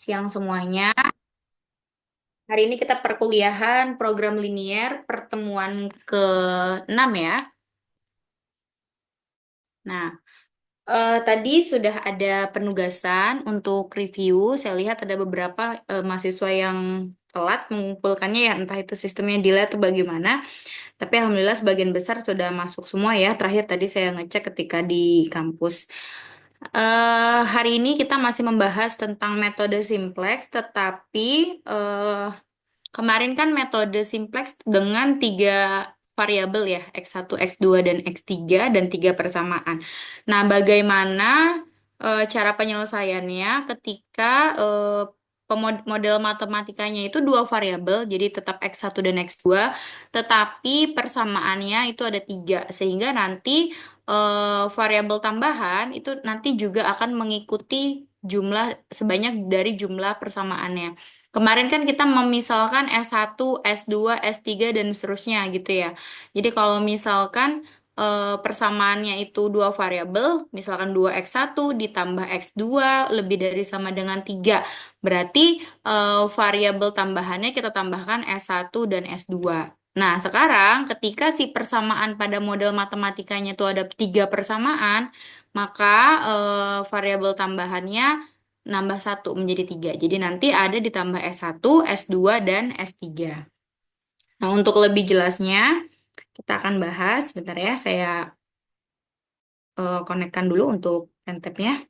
Siang semuanya. Hari ini kita perkuliahan program linier pertemuan ke-6 ya. Nah, tadi sudah ada penugasan untuk review. Saya lihat ada beberapa mahasiswa yang telat mengumpulkannya ya, entah itu sistemnya delay atau bagaimana. Tapi alhamdulillah sebagian besar sudah masuk semua ya. Terakhir tadi saya ngecek ketika di kampus. Hari ini kita masih membahas tentang metode simplex, tetapi kemarin kan metode simplex dengan tiga variabel ya, X1, X2, dan X3, dan tiga persamaan. Nah, bagaimana cara penyelesaiannya ketika model matematikanya itu dua variabel, jadi tetap X1 dan X2, tetapi persamaannya itu ada tiga, sehingga nanti variabel tambahan itu nanti juga akan mengikuti jumlah sebanyak dari jumlah persamaannya. Kemarin kan kita memisalkan S1, S2, S3, dan seterusnya gitu ya. Jadi kalau misalkan persamaannya itu dua variabel, misalkan 2x1 ditambah x2 lebih dari sama dengan 3. Berarti variabel tambahannya kita tambahkan S1 dan S2. Nah, sekarang ketika si persamaan pada model matematikanya itu ada tiga persamaan, maka variabel tambahannya nambah satu menjadi 3. Jadi nanti ada ditambah S1, S2, dan S3. Nah, untuk lebih jelasnya, kita akan bahas. Bentar ya, saya konekkan dulu untuk tab-nya.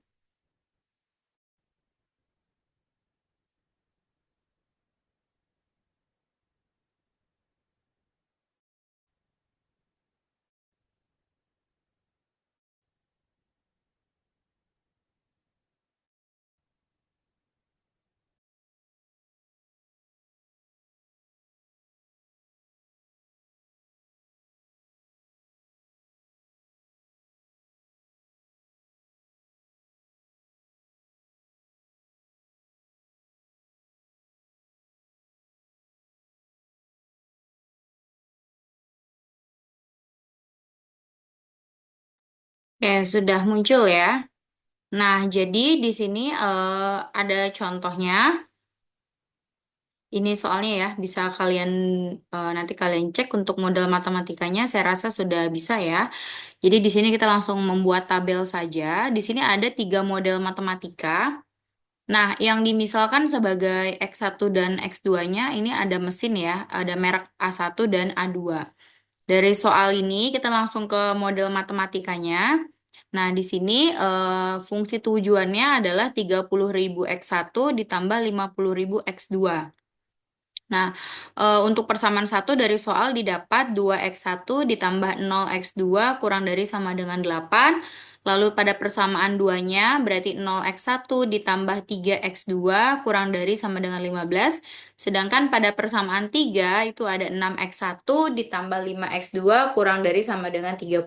Oke, sudah muncul ya. Nah, jadi di sini ada contohnya. Ini soalnya ya, bisa kalian nanti kalian cek untuk model matematikanya. Saya rasa sudah bisa ya. Jadi di sini kita langsung membuat tabel saja. Di sini ada tiga model matematika. Nah, yang dimisalkan sebagai X1 dan X2-nya ini ada mesin ya, ada merek A1 dan A2. Dari soal ini kita langsung ke model matematikanya. Nah, di sini fungsi tujuannya adalah 30.000 X1 ditambah 50.000 X2. Nah, untuk persamaan satu dari soal didapat 2x1 ditambah 0x2 kurang dari sama dengan 8. Lalu pada persamaan duanya berarti 0x1 ditambah 3x2 kurang dari sama dengan 15. Sedangkan pada persamaan 3 itu ada 6x1 ditambah 5x2 kurang dari sama dengan 30.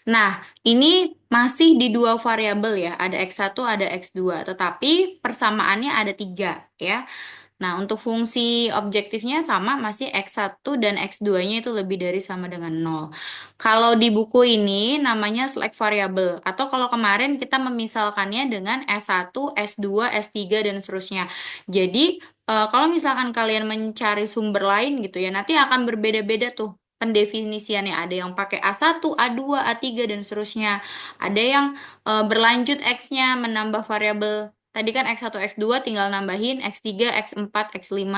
Nah, ini masih di dua variabel ya, ada x1, ada x2. Tetapi persamaannya ada 3 ya. Nah, untuk fungsi objektifnya sama, masih X1 dan X2-nya itu lebih dari sama dengan 0. Kalau di buku ini namanya select variable, atau kalau kemarin kita memisalkannya dengan S1, S2, S3, dan seterusnya. Jadi, kalau misalkan kalian mencari sumber lain gitu ya, nanti akan berbeda-beda tuh pendefinisiannya. Ada yang pakai A1, A2, A3, dan seterusnya. Ada yang berlanjut X-nya menambah variabel. Tadi kan X1, X2 tinggal nambahin X3, X4, X5.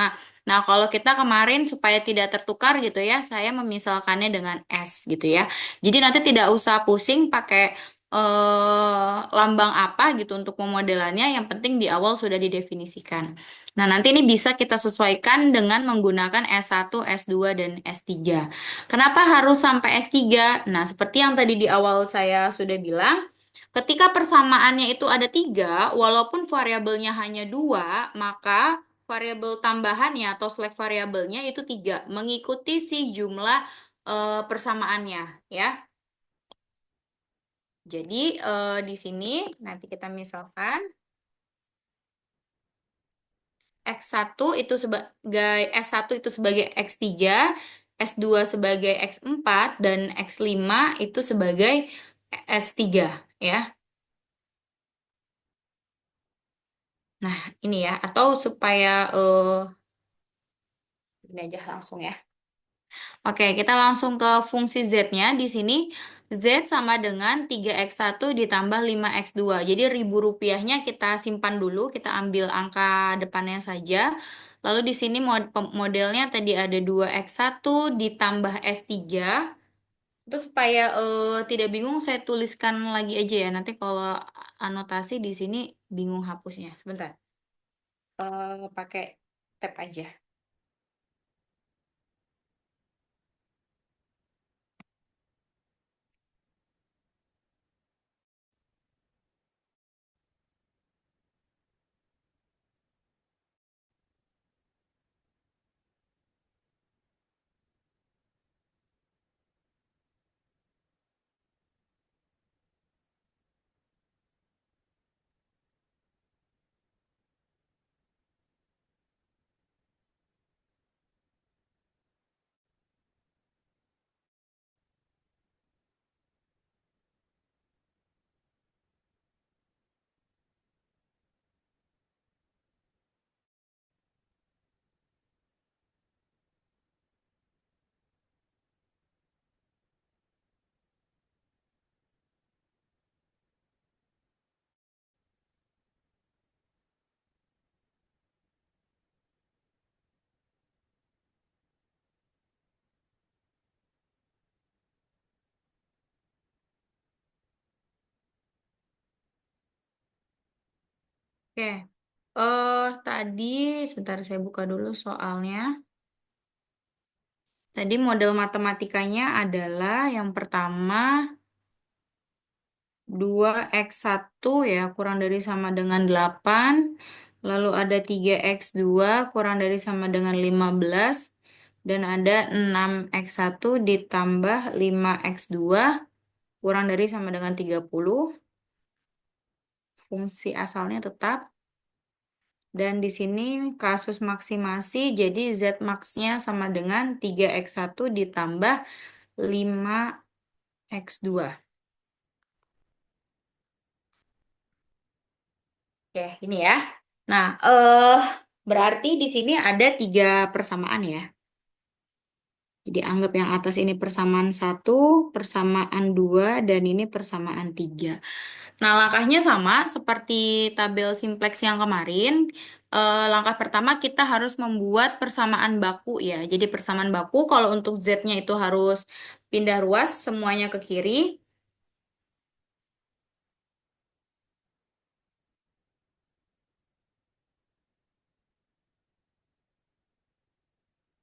Nah, kalau kita kemarin supaya tidak tertukar gitu ya, saya memisalkannya dengan S gitu ya. Jadi nanti tidak usah pusing pakai lambang apa gitu untuk pemodelannya, yang penting di awal sudah didefinisikan. Nah, nanti ini bisa kita sesuaikan dengan menggunakan S1, S2, dan S3. Kenapa harus sampai S3? Nah, seperti yang tadi di awal saya sudah bilang, ketika persamaannya itu ada tiga, walaupun variabelnya hanya dua, maka variabel tambahannya atau select variabelnya itu tiga, mengikuti si jumlah persamaannya, ya. Jadi di sini nanti kita misalkan X1 itu sebagai S1 itu sebagai X3, S2 sebagai X4, dan X5 itu sebagai S3, ya. Nah, ini ya, atau supaya ini aja langsung ya. Oke, kita langsung ke fungsi Z-nya. Di sini Z sama dengan 3x1 ditambah 5x2. Jadi ribu rupiahnya kita simpan dulu, kita ambil angka depannya saja. Lalu di sini modelnya tadi ada 2x1 ditambah S3. Terus supaya tidak bingung, saya tuliskan lagi aja ya. Nanti kalau anotasi di sini bingung hapusnya. Sebentar. Pakai tab aja. Oke. Tadi sebentar saya buka dulu soalnya. Tadi model matematikanya adalah yang pertama 2x1 ya kurang dari sama dengan 8. Lalu ada 3x2 kurang dari sama dengan 15. Dan ada 6x1 ditambah 5x2 kurang dari sama dengan 30. Fungsi asalnya tetap. Dan di sini kasus maksimasi, jadi Z max-nya sama dengan 3x1 ditambah 5x2. Oke, ini ya. Nah, berarti di sini ada tiga persamaan ya. Jadi anggap yang atas ini persamaan satu, persamaan dua, dan ini persamaan tiga. Nah, langkahnya sama seperti tabel simplex yang kemarin. Langkah pertama kita harus membuat persamaan baku ya. Jadi persamaan baku kalau untuk Z-nya itu harus pindah ruas semuanya ke kiri.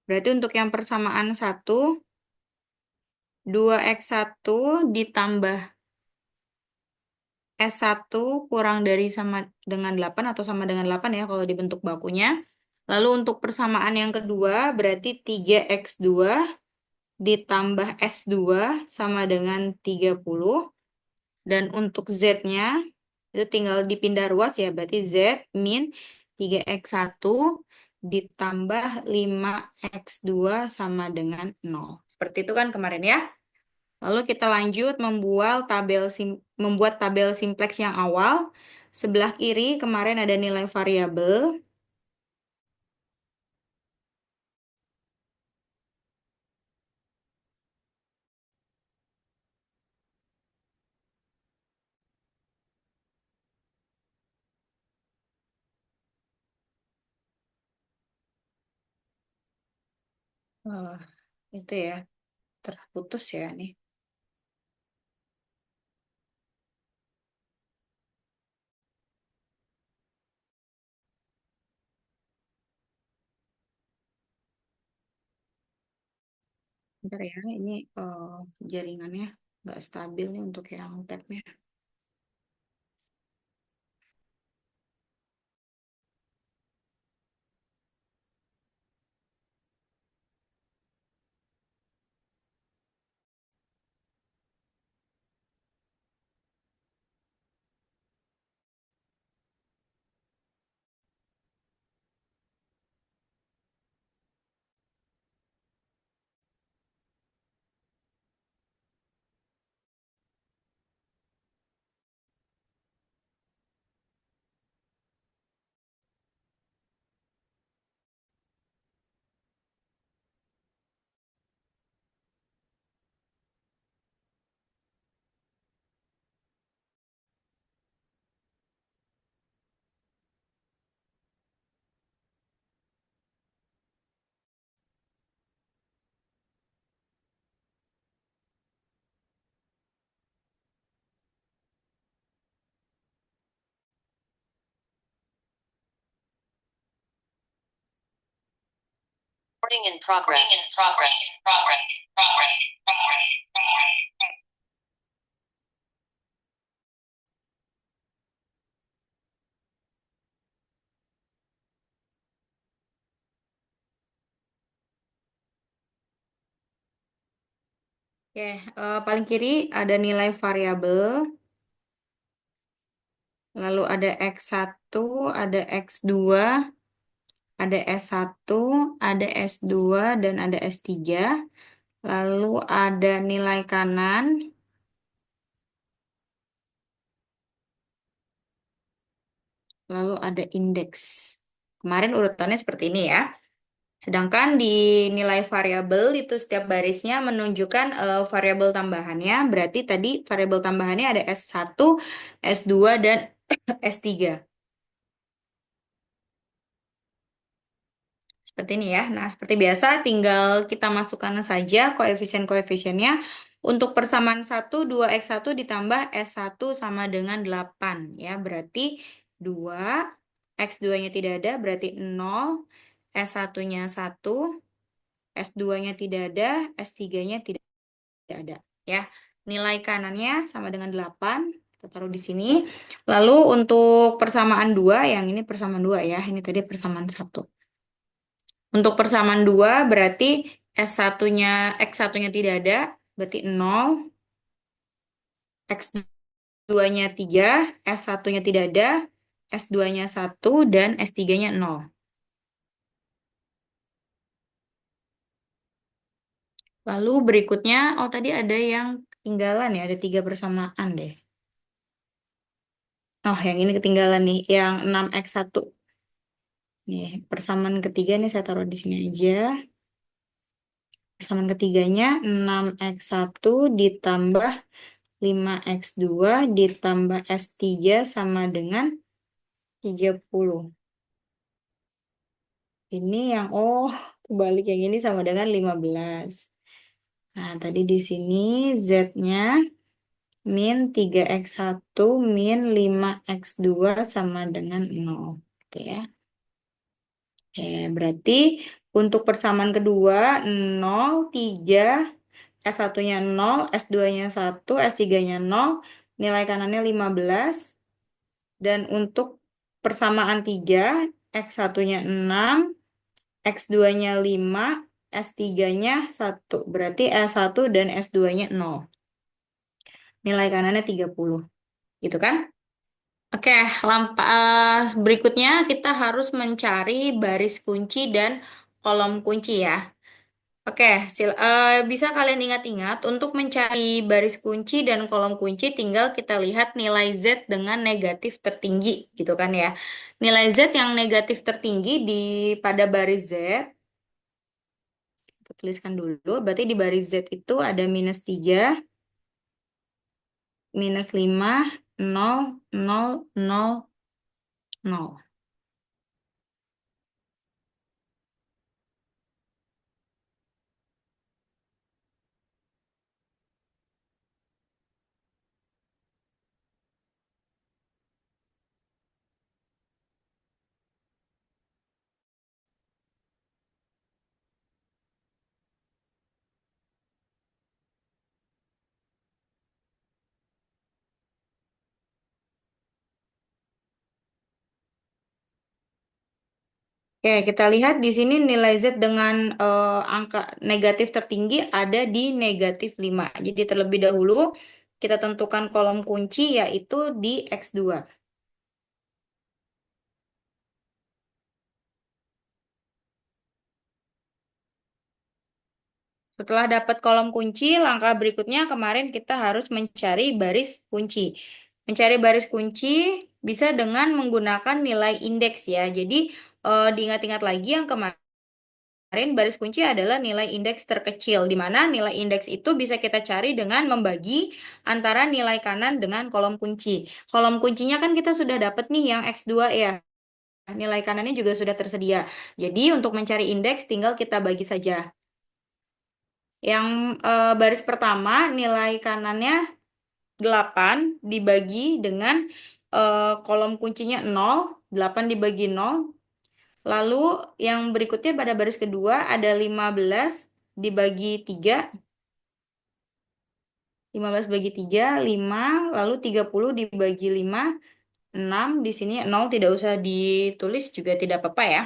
Berarti untuk yang persamaan satu, 2x1 ditambah S1 kurang dari sama dengan 8 atau sama dengan 8 ya kalau dibentuk bakunya. Lalu untuk persamaan yang kedua berarti 3x2 ditambah S2 sama dengan 30. Dan untuk Z-nya itu tinggal dipindah ruas ya. Berarti Z min 3x1 ditambah 5x2 sama dengan 0. Seperti itu kan kemarin ya. Lalu kita lanjut membuat tabel simplex yang awal. Sebelah kiri kemarin ada nilai variabel. Wah, itu ya terputus ya nih. Bentar ya, ini jaringannya nggak stabil nih untuk yang tabnya. Oke, paling kiri ada nilai variabel, lalu ada X1, ada X2, ada S1, ada S2, dan ada S3. Lalu ada nilai kanan, lalu ada indeks. Kemarin urutannya seperti ini ya. Sedangkan di nilai variabel itu setiap barisnya menunjukkan variabel tambahannya. Berarti tadi variabel tambahannya ada S1, S2, dan S3. Seperti ini ya. Nah, seperti biasa tinggal kita masukkan saja koefisien-koefisiennya. Untuk persamaan 1, 2x1 ditambah S1 sama dengan 8. Ya, berarti 2, X2-nya tidak ada, berarti 0, S1-nya 1, S2-nya tidak ada, S3-nya tidak ada. Ya, nilai kanannya sama dengan 8. Kita taruh di sini. Lalu untuk persamaan 2, yang ini persamaan 2 ya. Ini tadi persamaan 1. Untuk persamaan 2 berarti S1-nya, X1-nya tidak ada, berarti 0, X2-nya 3, S1-nya tidak ada, S2-nya 1, dan S3-nya 0. Lalu berikutnya, oh tadi ada yang ketinggalan ya, ada 3 persamaan deh. Oh, yang ini ketinggalan nih, yang 6x1. Nih, persamaan ketiga nih saya taruh di sini aja. Persamaan ketiganya 6x1 ditambah 5x2 ditambah S3 sama dengan 30. Ini yang, oh, kebalik yang ini sama dengan 15. Nah, tadi di sini Z-nya min 3x1 min 5x2 sama dengan 0. Oke ya. Oke, berarti untuk persamaan kedua 0, 3, S1-nya 0, S2-nya 1, S3-nya 0, nilai kanannya 15. Dan untuk persamaan 3, X1-nya 6, X2-nya 5, S3-nya 1. Berarti S1 dan S2-nya 0. Nilai kanannya 30. Gitu kan? Oke, berikutnya kita harus mencari baris kunci dan kolom kunci ya. Oke, bisa kalian ingat-ingat untuk mencari baris kunci dan kolom kunci tinggal kita lihat nilai Z dengan negatif tertinggi gitu kan ya. Nilai Z yang negatif tertinggi pada baris Z, kita tuliskan dulu, berarti di baris Z itu ada -3, -5, 0, 0, 0, 0. Oke, kita lihat di sini nilai Z dengan angka negatif tertinggi ada di -5. Jadi terlebih dahulu kita tentukan kolom kunci yaitu di X2. Setelah dapat kolom kunci, langkah berikutnya kemarin kita harus mencari baris kunci. Mencari baris kunci bisa dengan menggunakan nilai indeks ya. Jadi diingat-ingat lagi yang kemarin baris kunci adalah nilai indeks terkecil, di mana nilai indeks itu bisa kita cari dengan membagi antara nilai kanan dengan kolom kunci. Kolom kuncinya kan kita sudah dapat nih yang X2 ya. Nilai kanannya juga sudah tersedia. Jadi untuk mencari indeks tinggal kita bagi saja. Yang baris pertama nilai kanannya 8 dibagi dengan kolom kuncinya 0, 8 dibagi 0, Lalu yang berikutnya pada baris kedua ada 15 dibagi 3, 15 bagi 3, 5, lalu 30 dibagi 5, 6. Di sini 0 tidak usah ditulis juga tidak apa-apa ya.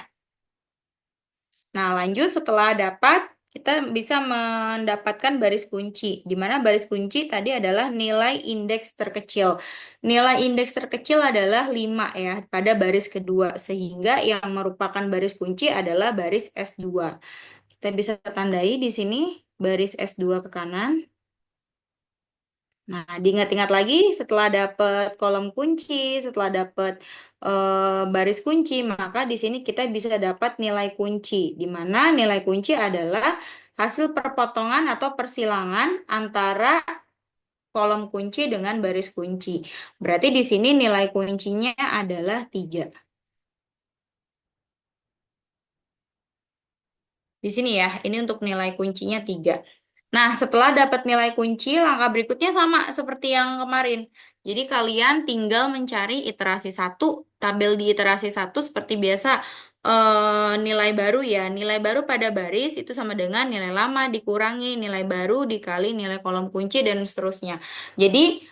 Nah, lanjut setelah dapat, kita bisa mendapatkan baris kunci, di mana baris kunci tadi adalah nilai indeks terkecil. Nilai indeks terkecil adalah 5 ya, pada baris kedua, sehingga yang merupakan baris kunci adalah baris S2. Kita bisa tandai di sini baris S2 ke kanan. Nah, diingat-ingat lagi setelah dapat kolom kunci, setelah dapat baris kunci, maka di sini kita bisa dapat nilai kunci, di mana nilai kunci adalah hasil perpotongan atau persilangan antara kolom kunci dengan baris kunci. Berarti di sini nilai kuncinya adalah 3. Di sini ya, ini untuk nilai kuncinya 3. Nah, setelah dapat nilai kunci, langkah berikutnya sama seperti yang kemarin. Jadi kalian tinggal mencari iterasi satu, tabel di iterasi satu seperti biasa. Nilai baru ya, nilai baru pada baris itu sama dengan nilai lama dikurangi nilai baru dikali nilai kolom kunci dan seterusnya. Jadi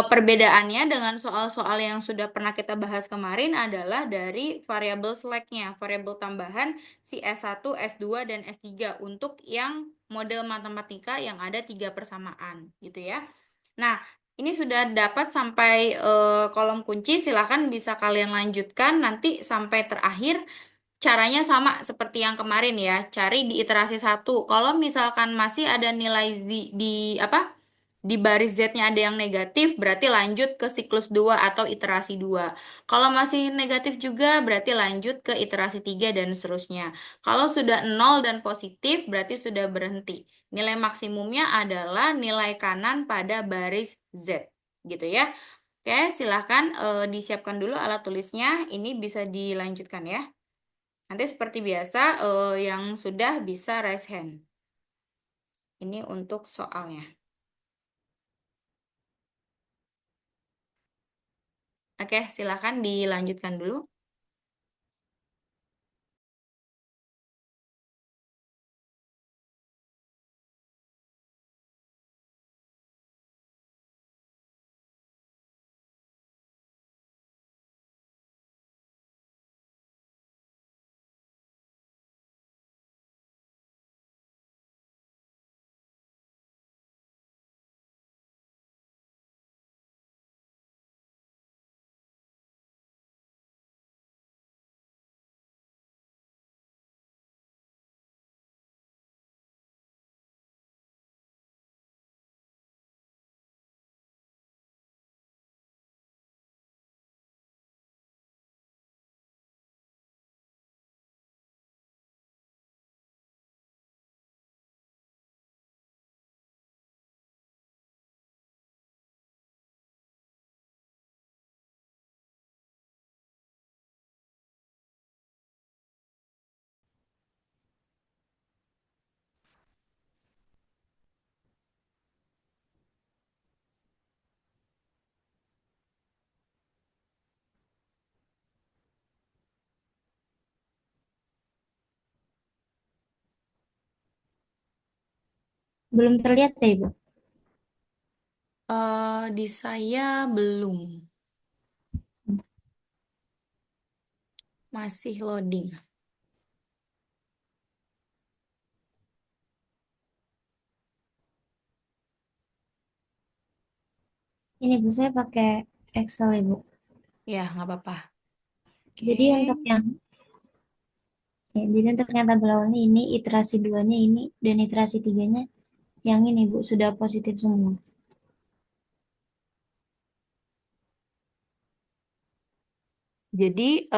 perbedaannya dengan soal-soal yang sudah pernah kita bahas kemarin adalah dari variabel seleknya, variabel tambahan si S1, S2, dan S3 untuk yang model matematika yang ada 3 persamaan gitu ya. Nah, ini sudah dapat sampai kolom kunci, silahkan bisa kalian lanjutkan nanti sampai terakhir. Caranya sama seperti yang kemarin ya, cari di iterasi satu. Kalau misalkan masih ada nilai di apa? Di baris Z-nya ada yang negatif, berarti lanjut ke siklus 2 atau iterasi 2. Kalau masih negatif juga, berarti lanjut ke iterasi 3 dan seterusnya. Kalau sudah nol dan positif, berarti sudah berhenti. Nilai maksimumnya adalah nilai kanan pada baris Z. Gitu ya. Oke, silahkan disiapkan dulu alat tulisnya. Ini bisa dilanjutkan ya. Nanti seperti biasa, yang sudah bisa raise hand. Ini untuk soalnya. Oke, silakan dilanjutkan dulu. Belum terlihat ya, Ibu? Di saya belum, masih loading. Ini Bu, saya pakai Excel, Ibu. Ya, nggak apa-apa. Oke. Jadi untuk yang tabel awalnya ini, iterasi duanya ini, dan iterasi tiganya yang ini, Bu, sudah positif semua. Jadi,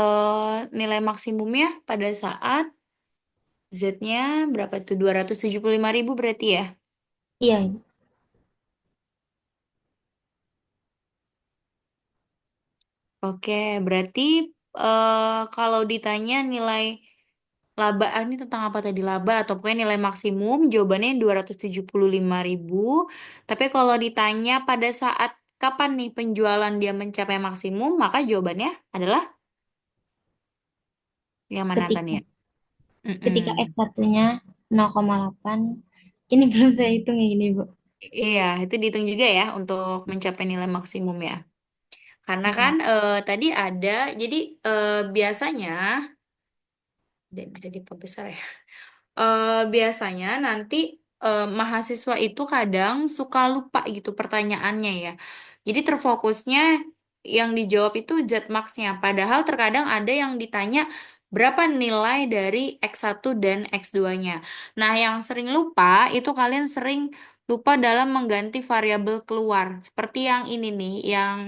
nilai maksimumnya pada saat Z-nya berapa itu? 275.000 berarti ya? Iya, Ibu. Oke, berarti kalau ditanya nilai laba, ini tentang apa tadi laba atau pokoknya nilai maksimum, jawabannya 275.000. Tapi kalau ditanya pada saat kapan nih penjualan dia mencapai maksimum, maka jawabannya adalah Yang mana Ketika Tania? Mm-mm. ketika X1-nya 0,8. Ini belum saya hitung ya ini, Bu. Iya, itu dihitung juga ya untuk mencapai nilai maksimum ya. Karena kan Hmm. tadi ada, jadi biasanya, bisa diperbesar ya. Biasanya nanti mahasiswa itu kadang suka lupa gitu pertanyaannya ya. Jadi terfokusnya yang dijawab itu Z-max-nya. Padahal terkadang ada yang ditanya berapa nilai dari X1 dan X2-nya. Nah, yang sering lupa itu kalian sering lupa dalam mengganti variabel keluar. Seperti yang ini nih, yang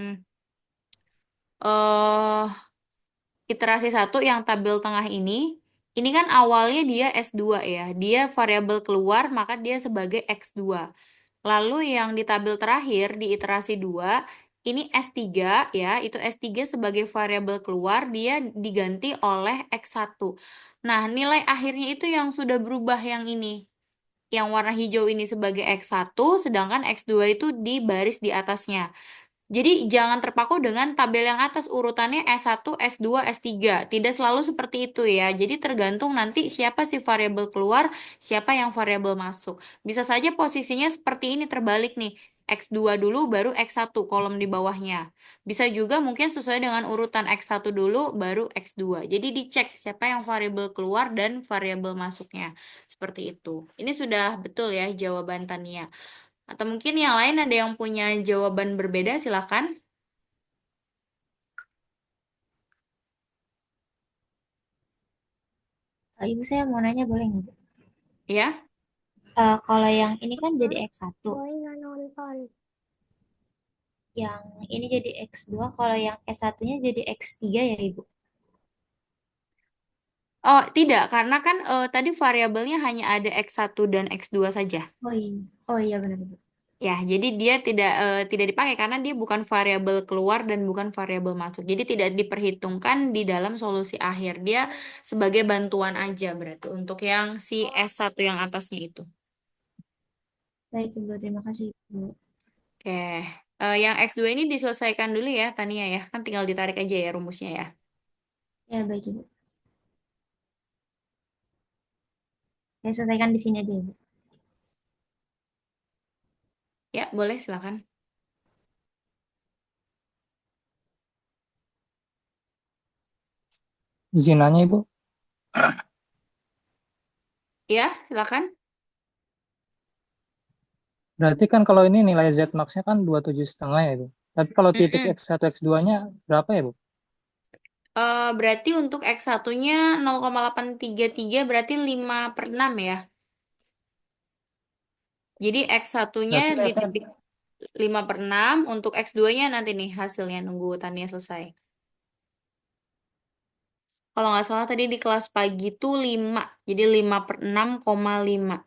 eh iterasi satu yang tabel tengah ini kan awalnya dia S2 ya. Dia variabel keluar, maka dia sebagai X2. Lalu yang di tabel terakhir, di iterasi 2 ini S3 ya, itu S3 sebagai variabel keluar, dia diganti oleh X1. Nah, nilai akhirnya itu yang sudah berubah yang ini. Yang warna hijau ini sebagai X1, sedangkan X2 itu di baris di atasnya. Jadi jangan terpaku dengan tabel yang atas urutannya S1, S2, S3. Tidak selalu seperti itu ya. Jadi tergantung nanti siapa sih variabel keluar, siapa yang variabel masuk. Bisa saja posisinya seperti ini terbalik nih. X2 dulu baru X1 kolom di bawahnya. Bisa juga mungkin sesuai dengan urutan X1 dulu baru X2. Jadi dicek siapa yang variabel keluar dan variabel masuknya. Seperti itu. Ini sudah betul ya jawaban Tania. Atau mungkin yang lain ada yang punya jawaban berbeda, silakan. Ibu saya mau nanya boleh nggak, Bu? Ya. Kalau yang ini kan jadi X1, Boy nggak nonton. yang ini jadi X2, kalau yang S1-nya jadi X3 ya, Ibu? Oh, tidak, karena kan tadi variabelnya hanya ada X1 dan X2 saja. Oh iya. Oh iya benar, Ibu. Ya, jadi dia tidak dipakai karena dia bukan variabel keluar dan bukan variabel masuk. Jadi tidak diperhitungkan di dalam solusi akhir. Dia sebagai bantuan aja berarti untuk yang si S1 yang atasnya itu. Baik, Ibu. Terima kasih, Ibu. Oke. Yang X2 ini diselesaikan dulu ya, Tania ya. Kan tinggal ditarik aja ya rumusnya ya. Ya, baik, Ibu. Saya selesaikan di sini aja, Ibu. Ya, boleh silakan. Izin nanya Ibu, Ya, silakan. berarti kan kalau ini nilai Z max-nya kan 27,5 ya Ibu. Tapi kalau titik Mm-mm. X1, X2-nya berapa ya Bu? Berarti untuk X1-nya 0,833 berarti 5/6 ya. Jadi X1-nya Berarti di F-nya titik 5/6, untuk X2-nya nanti nih hasilnya nunggu Tania selesai. Kalau nggak salah tadi di kelas pagi tuh 5, jadi 5/6,5.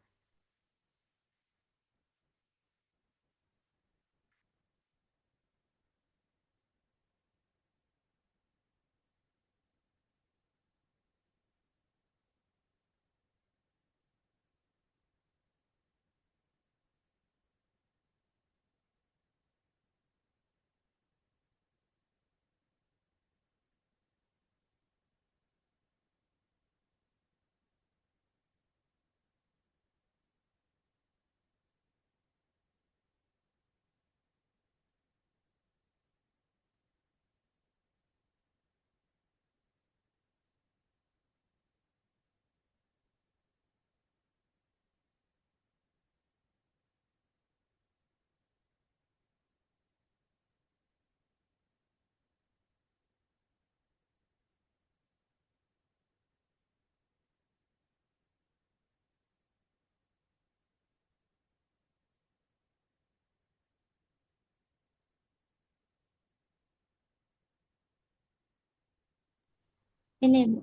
Ini, Bu.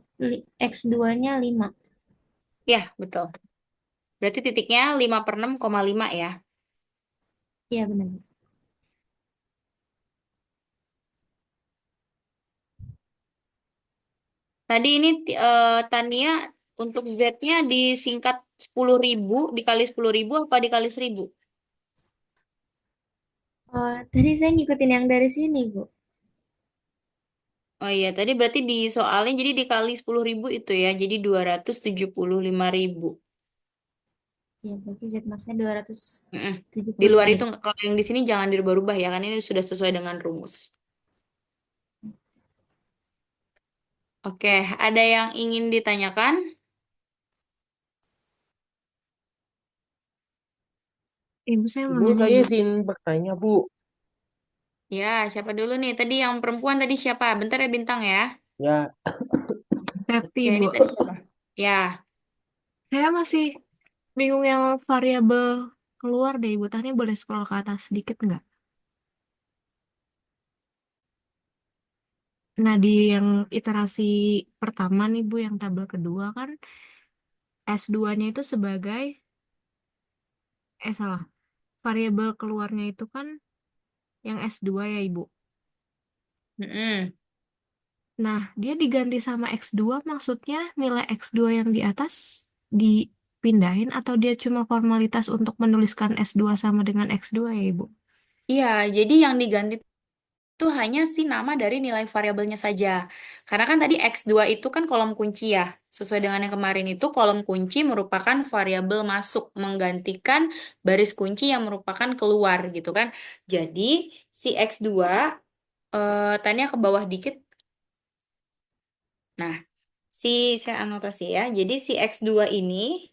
X2-nya 5. Ya, betul. Berarti titiknya 5/6,5 ya. Iya, benar, Bu. Tadi ini Tania untuk Z-nya disingkat 10.000 dikali 10.000 apa dikali 1.000? Tadi saya ngikutin yang dari sini, Bu. Oh iya, tadi berarti di soalnya jadi dikali 10.000 itu ya, jadi 275.000. Ya, berarti Z max-nya dua ratus Mm-mm. tujuh Di puluh luar lima itu ribu. kalau yang di sini jangan dirubah-rubah ya, kan ini sudah sesuai dengan rumus. Oke, ada yang ingin ditanyakan? Ibu saya mau Ibu, nanya, saya Ibu. izin bertanya, Bu. Ya, siapa dulu nih? Tadi yang perempuan tadi siapa? Bentar ya Bintang ya. Ya, Berarti, Oke, Ibu. ini tadi siapa? Ya, Saya masih bingung yang variabel keluar deh, Ibu. Tadi boleh scroll ke atas sedikit nggak? Nah, di yang iterasi pertama nih, Bu, yang tabel kedua kan S2-nya itu sebagai, salah. Variabel keluarnya itu kan yang S2 ya, Ibu. mm-mm. Nah, dia diganti sama X2, maksudnya nilai X2 yang di atas dipindahin atau dia cuma formalitas untuk menuliskan S2 sama dengan X2 ya, Ibu? Iya, jadi yang diganti itu hanya si nama dari nilai variabelnya saja. Karena kan tadi X2 itu kan kolom kunci ya. Sesuai dengan yang kemarin itu, kolom kunci merupakan variabel masuk, menggantikan baris kunci yang merupakan keluar gitu kan. Jadi si X2, tanya ke bawah dikit. Nah, saya anotasi ya. Jadi si X2 ini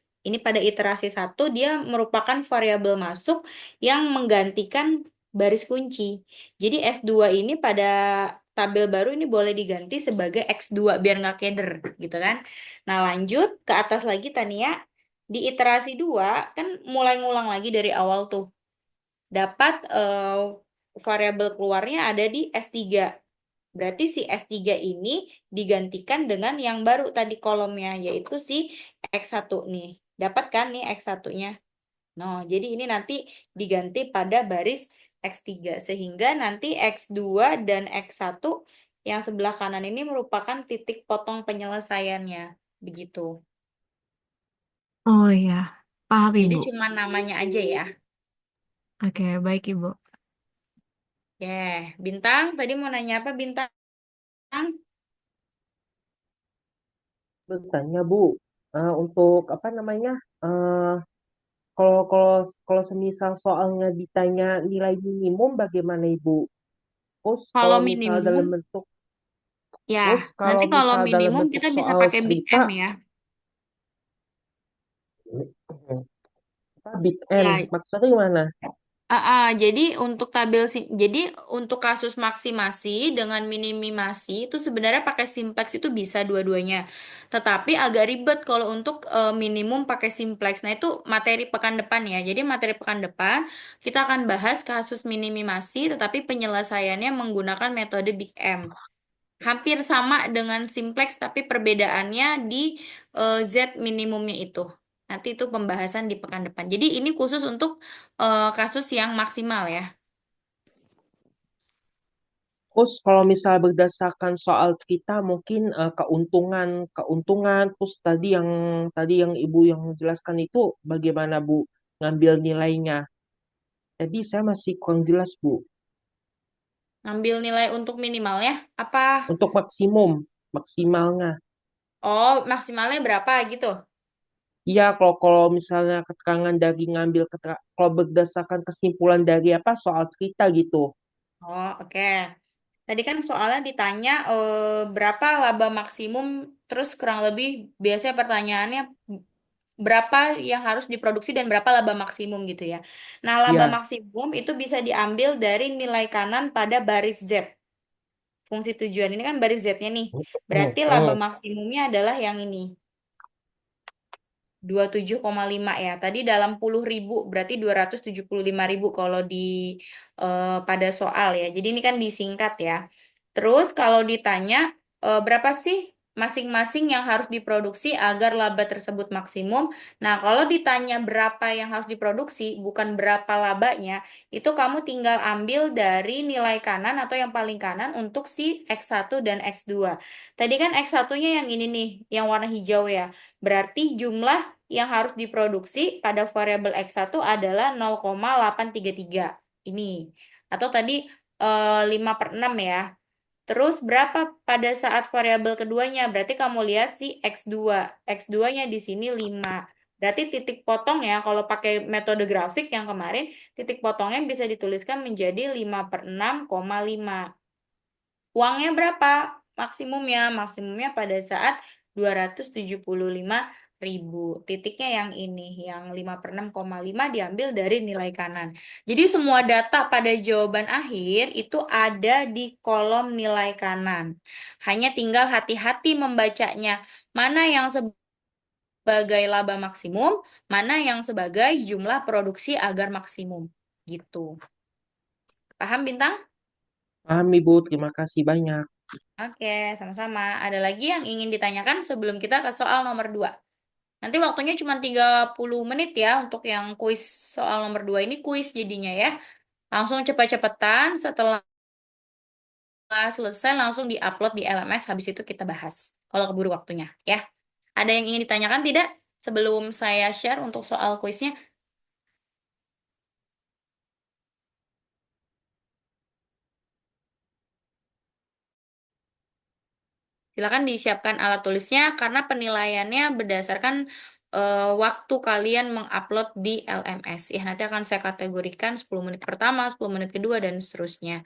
pada iterasi satu dia merupakan variabel masuk yang menggantikan baris kunci. Jadi S2 ini pada tabel baru ini boleh diganti sebagai X2 biar nggak keder gitu kan. Nah, lanjut ke atas lagi Tania. Di iterasi 2 kan mulai ngulang lagi dari awal tuh. Dapat variabel keluarnya ada di S3. Berarti si S3 ini digantikan dengan yang baru tadi kolomnya, yaitu si X1 nih. Dapat kan nih X1-nya? No, jadi ini nanti diganti pada baris X3. Sehingga nanti X2 dan X1 yang sebelah kanan ini merupakan titik potong penyelesaiannya. Begitu. Oh iya, paham Jadi Ibu. cuma namanya aja ya. Oke, baik Ibu. Oke, Bintang, tadi mau nanya apa Bintang? bertanya, Bu. Untuk apa namanya? Eh, kalau kalau kalau semisal soalnya ditanya nilai minimum, bagaimana, Ibu? Terus Kalau kalau misal minimum, dalam bentuk, ya, terus nanti kalau kalau misal dalam minimum bentuk kita bisa soal pakai Big cerita, M ya. apa Big M, Ya, maksudnya gimana? jadi untuk jadi untuk kasus maksimasi dengan minimasi itu sebenarnya pakai simplex itu bisa dua-duanya. Tetapi agak ribet kalau untuk minimum pakai simplex. Nah, itu materi pekan depan ya. Jadi materi pekan depan kita akan bahas kasus minimasi tetapi penyelesaiannya menggunakan metode Big M. Hampir sama dengan simplex tapi perbedaannya di Z minimumnya itu. Nanti itu pembahasan di pekan depan. Jadi ini khusus untuk kasus yang maksimal ya. Terus kalau misal berdasarkan soal cerita mungkin keuntungan keuntungan terus tadi yang Ibu yang menjelaskan itu bagaimana Bu ngambil nilainya. Jadi saya masih kurang jelas Bu. Ngambil nilai untuk minimalnya apa? Untuk maksimalnya. Oh, maksimalnya berapa gitu? Iya kalau misalnya keterangan dari kalau berdasarkan kesimpulan dari apa soal cerita gitu. Oh, oke. Tadi kan soalnya ditanya berapa laba maksimum, terus kurang lebih biasanya pertanyaannya berapa yang harus diproduksi dan berapa laba maksimum gitu ya. Nah, laba Iya. maksimum itu bisa diambil dari nilai kanan pada baris Z. Fungsi tujuan ini kan baris Z-nya nih. Berarti laba Hmm. maksimumnya adalah yang ini. 27,5 ya. Tadi dalam puluh ribu, berarti 275.000 kalau di pada soal ya. Jadi ini kan disingkat ya. Terus kalau ditanya berapa sih masing-masing yang harus diproduksi agar laba tersebut maksimum? Nah, kalau ditanya berapa yang harus diproduksi, bukan berapa labanya, itu kamu tinggal ambil dari nilai kanan atau yang paling kanan untuk si X1 dan X2. Tadi kan X1-nya yang ini nih, yang warna hijau ya. Berarti jumlah yang harus diproduksi pada variabel X1 adalah 0,833. Ini. Atau tadi 5/6 ya. Terus berapa pada saat variabel keduanya? Berarti kamu lihat si X2. X2-nya di sini 5. Berarti titik potong ya, kalau pakai metode grafik yang kemarin, titik potongnya bisa dituliskan menjadi 5/6,5. Uangnya berapa? Maksimumnya. Maksimumnya pada saat 275.000. Titiknya yang ini, yang 5/6,5 diambil dari nilai kanan. Jadi semua data pada jawaban akhir itu ada di kolom nilai kanan. Hanya tinggal hati-hati membacanya. Mana yang sebagai laba maksimum, mana yang sebagai jumlah produksi agar maksimum. Gitu. Paham, Bintang? Paham Ibu, terima kasih banyak. Oke, sama-sama. Ada lagi yang ingin ditanyakan sebelum kita ke soal nomor 2? Nanti waktunya cuma 30 menit ya untuk yang kuis soal nomor 2 ini kuis jadinya ya. Langsung cepet-cepetan setelah selesai langsung diupload di LMS, habis itu kita bahas. Kalau keburu waktunya ya. Ada yang ingin ditanyakan tidak sebelum saya share untuk soal kuisnya? Silakan disiapkan alat tulisnya karena penilaiannya berdasarkan waktu kalian mengupload di LMS. Ya, nanti akan saya kategorikan 10 menit pertama, 10 menit kedua, dan seterusnya.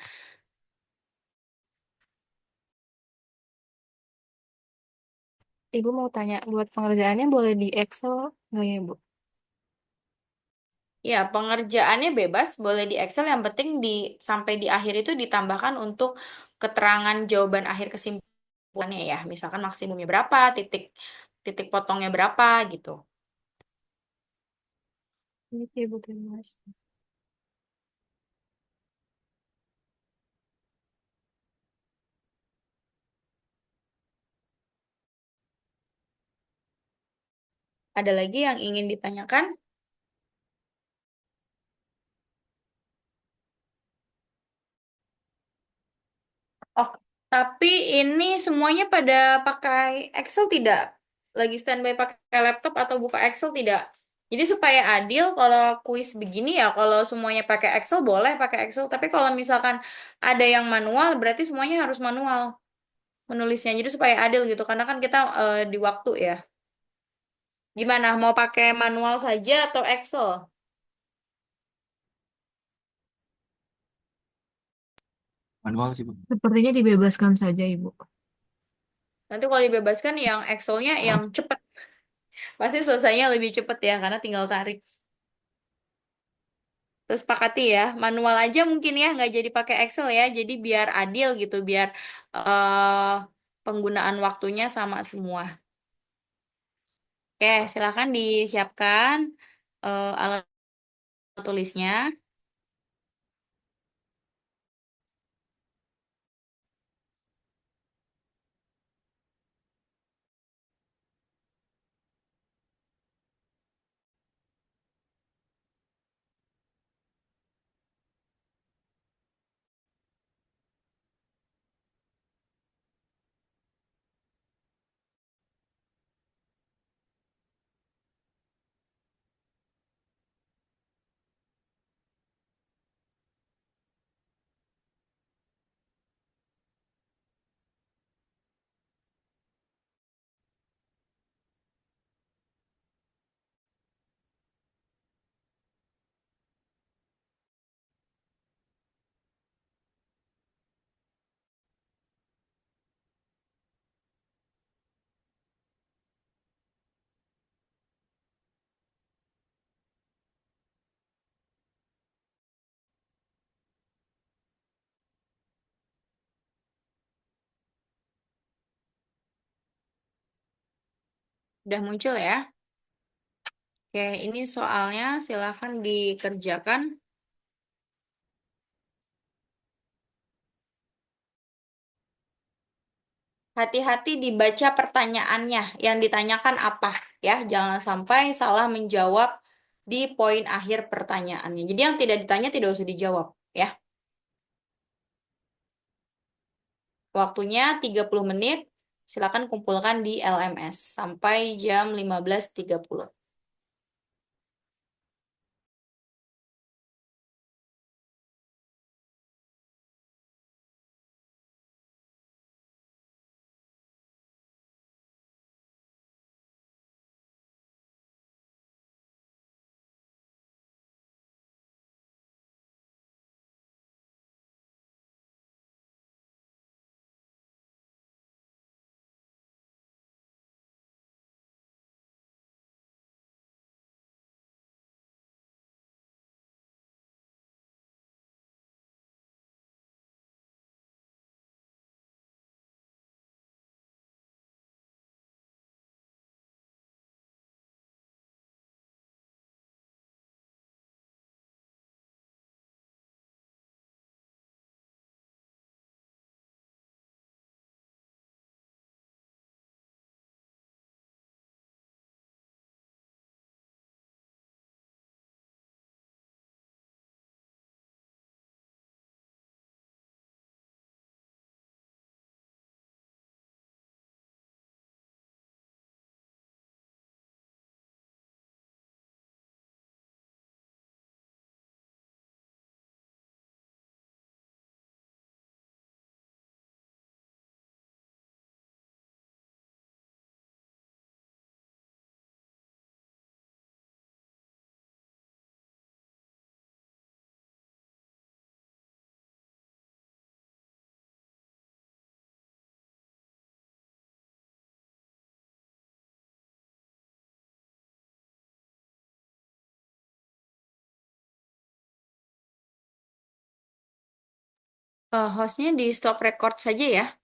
Ibu mau tanya, buat pengerjaannya boleh di Excel nggak ya, Bu? Ya, pengerjaannya bebas, boleh di Excel, yang penting sampai di akhir itu ditambahkan untuk keterangan jawaban akhir kesimpulannya ya. Misalkan maksimumnya berapa, titik titik potongnya berapa gitu. Oke, Bu, terima kasih. Ada lagi yang ingin ditanyakan? Oh, tapi ini semuanya pada pakai Excel tidak? Lagi standby pakai laptop atau buka Excel tidak? Jadi supaya adil, kalau kuis begini ya, kalau semuanya pakai Excel boleh pakai Excel. Tapi kalau misalkan ada yang manual, berarti semuanya harus manual menulisnya. Jadi supaya adil gitu, karena kan kita di waktu ya. Gimana? Mau pakai manual saja atau Excel? Manual sih, Bu. Sepertinya dibebaskan saja, Ibu. Nanti kalau dibebaskan yang Excelnya yang cepat. Pasti selesainya lebih cepat ya, karena tinggal tarik. Terus sepakati ya, manual aja mungkin ya, nggak jadi pakai Excel ya. Jadi biar adil gitu, biar penggunaan waktunya sama semua. Oke, silakan disiapkan alat tulisnya. Udah muncul ya. Oke, ini soalnya silakan dikerjakan. Hati-hati dibaca pertanyaannya, yang ditanyakan apa ya. Jangan sampai salah menjawab di poin akhir pertanyaannya. Jadi yang tidak ditanya tidak usah dijawab ya. Waktunya 30 menit. Silakan kumpulkan di LMS sampai jam 15.30. Hostnya di stop record saja ya.